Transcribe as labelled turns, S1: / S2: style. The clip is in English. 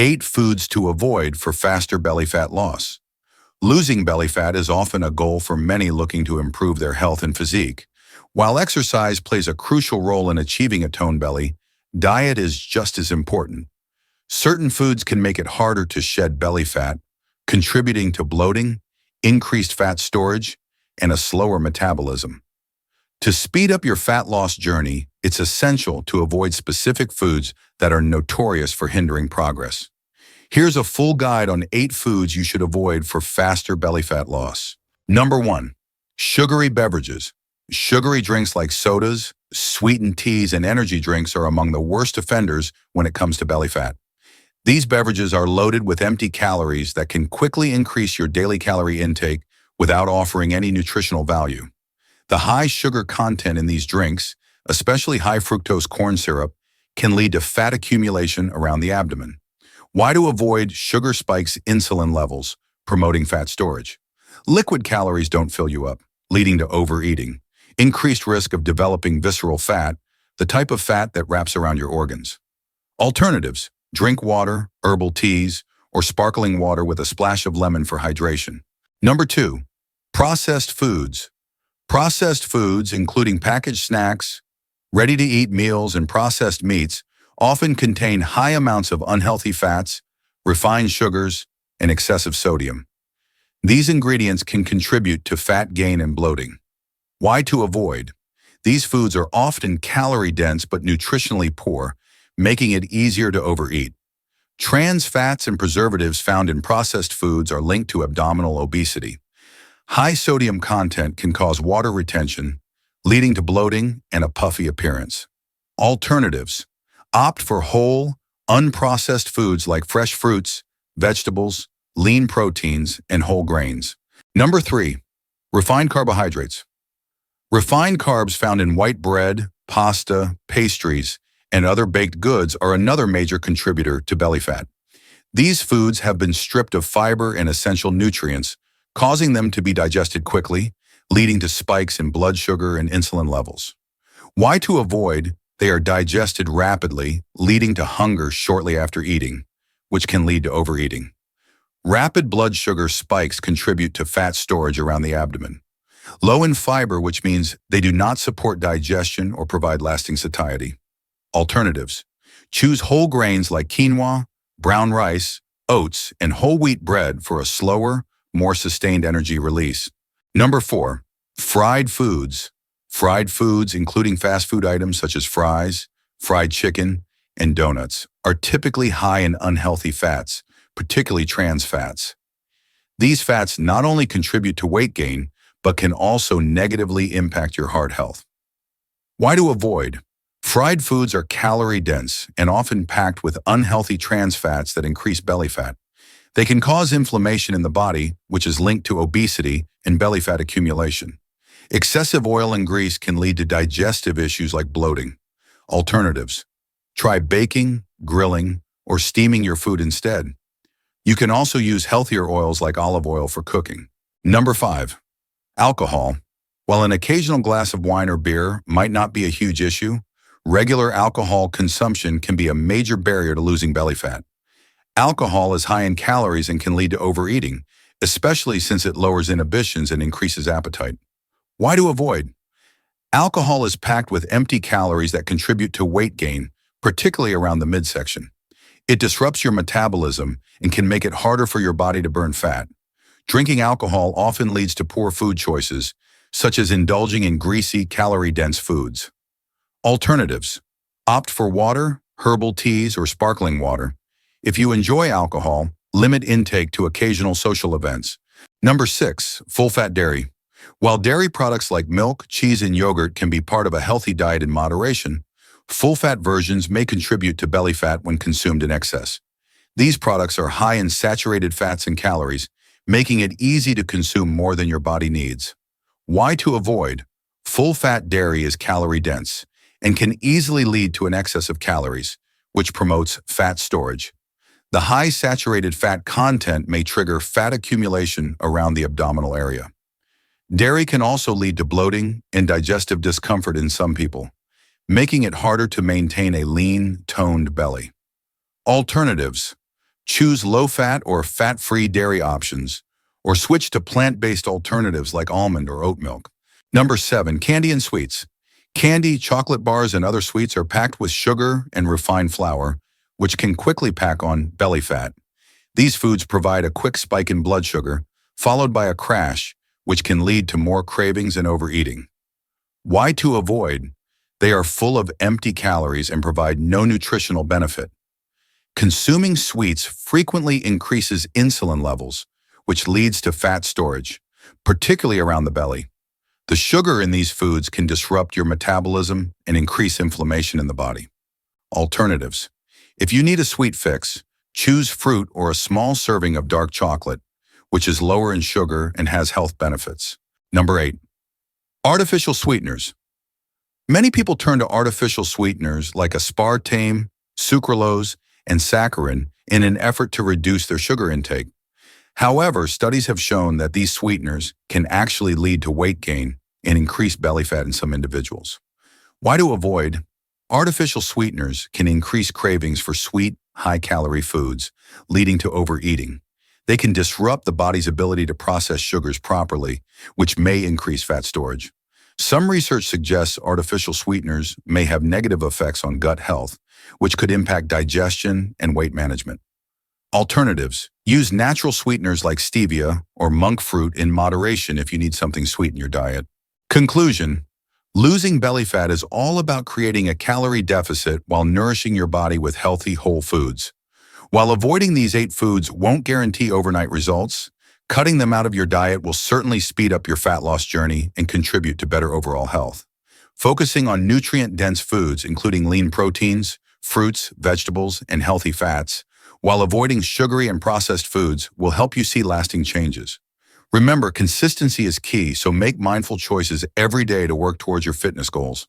S1: 8 foods to avoid for faster belly fat loss. Losing belly fat is often a goal for many looking to improve their health and physique. While exercise plays a crucial role in achieving a toned belly, diet is just as important. Certain foods can make it harder to shed belly fat, contributing to bloating, increased fat storage, and a slower metabolism. To speed up your fat loss journey, it's essential to avoid specific foods that are notorious for hindering progress. Here's a full guide on 8 foods you should avoid for faster belly fat loss. Number 1. Sugary beverages. Sugary drinks like sodas, sweetened teas, and energy drinks are among the worst offenders when it comes to belly fat. These beverages are loaded with empty calories that can quickly increase your daily calorie intake without offering any nutritional value. The high sugar content in these drinks, especially high fructose corn syrup, can lead to fat accumulation around the abdomen. Why to avoid sugar spikes insulin levels, promoting fat storage? Liquid calories don't fill you up, leading to overeating. Increased risk of developing visceral fat, the type of fat that wraps around your organs. Alternatives: drink water, herbal teas, or sparkling water with a splash of lemon for hydration. Number 2. Processed foods. Processed foods, including packaged snacks, ready-to-eat meals, and processed meats, often contain high amounts of unhealthy fats, refined sugars, and excessive sodium. These ingredients can contribute to fat gain and bloating. Why to avoid? These foods are often calorie-dense but nutritionally poor, making it easier to overeat. Trans fats and preservatives found in processed foods are linked to abdominal obesity. High sodium content can cause water retention, leading to bloating and a puffy appearance. Alternatives: opt for whole, unprocessed foods like fresh fruits, vegetables, lean proteins, and whole grains. Number 3. Refined carbohydrates. Refined carbs found in white bread, pasta, pastries, and other baked goods are another major contributor to belly fat. These foods have been stripped of fiber and essential nutrients, causing them to be digested quickly, leading to spikes in blood sugar and insulin levels. Why to avoid? They are digested rapidly, leading to hunger shortly after eating, which can lead to overeating. Rapid blood sugar spikes contribute to fat storage around the abdomen. Low in fiber, which means they do not support digestion or provide lasting satiety. Alternatives: choose whole grains like quinoa, brown rice, oats, and whole wheat bread for a slower, more sustained energy release. Number 4. Fried foods. Fried foods, including fast food items such as fries, fried chicken, and donuts, are typically high in unhealthy fats, particularly trans fats. These fats not only contribute to weight gain, but can also negatively impact your heart health. Why to avoid? Fried foods are calorie-dense and often packed with unhealthy trans fats that increase belly fat. They can cause inflammation in the body, which is linked to obesity and belly fat accumulation. Excessive oil and grease can lead to digestive issues like bloating. Alternatives: try baking, grilling, or steaming your food instead. You can also use healthier oils like olive oil for cooking. Number 5. Alcohol. While an occasional glass of wine or beer might not be a huge issue, regular alcohol consumption can be a major barrier to losing belly fat. Alcohol is high in calories and can lead to overeating, especially since it lowers inhibitions and increases appetite. Why to avoid? Alcohol is packed with empty calories that contribute to weight gain, particularly around the midsection. It disrupts your metabolism and can make it harder for your body to burn fat. Drinking alcohol often leads to poor food choices, such as indulging in greasy, calorie-dense foods. Alternatives: opt for water, herbal teas, or sparkling water. If you enjoy alcohol, limit intake to occasional social events. Number 6. Full-fat dairy. While dairy products like milk, cheese, and yogurt can be part of a healthy diet in moderation, full-fat versions may contribute to belly fat when consumed in excess. These products are high in saturated fats and calories, making it easy to consume more than your body needs. Why to avoid? Full-fat dairy is calorie-dense and can easily lead to an excess of calories, which promotes fat storage. The high saturated fat content may trigger fat accumulation around the abdominal area. Dairy can also lead to bloating and digestive discomfort in some people, making it harder to maintain a lean, toned belly. Alternatives: Choose low-fat or fat-free dairy options, or switch to plant-based alternatives like almond or oat milk. Number 7. Candy and sweets. Candy, chocolate bars, and other sweets are packed with sugar and refined flour, which can quickly pack on belly fat. These foods provide a quick spike in blood sugar, followed by a crash, which can lead to more cravings and overeating. Why to avoid? They are full of empty calories and provide no nutritional benefit. Consuming sweets frequently increases insulin levels, which leads to fat storage, particularly around the belly. The sugar in these foods can disrupt your metabolism and increase inflammation in the body. Alternatives. If you need a sweet fix, choose fruit or a small serving of dark chocolate, which is lower in sugar and has health benefits. Number 8. Artificial sweeteners. Many people turn to artificial sweeteners like aspartame, sucralose, and saccharin in an effort to reduce their sugar intake. However, studies have shown that these sweeteners can actually lead to weight gain and increased belly fat in some individuals. Why to avoid? Artificial sweeteners can increase cravings for sweet, high-calorie foods, leading to overeating. They can disrupt the body's ability to process sugars properly, which may increase fat storage. Some research suggests artificial sweeteners may have negative effects on gut health, which could impact digestion and weight management. Alternatives. Use natural sweeteners like stevia or monk fruit in moderation if you need something sweet in your diet. Conclusion. Losing belly fat is all about creating a calorie deficit while nourishing your body with healthy whole foods. While avoiding these 8 foods won't guarantee overnight results, cutting them out of your diet will certainly speed up your fat loss journey and contribute to better overall health. Focusing on nutrient-dense foods, including lean proteins, fruits, vegetables, and healthy fats, while avoiding sugary and processed foods will help you see lasting changes. Remember, consistency is key, so make mindful choices every day to work towards your fitness goals.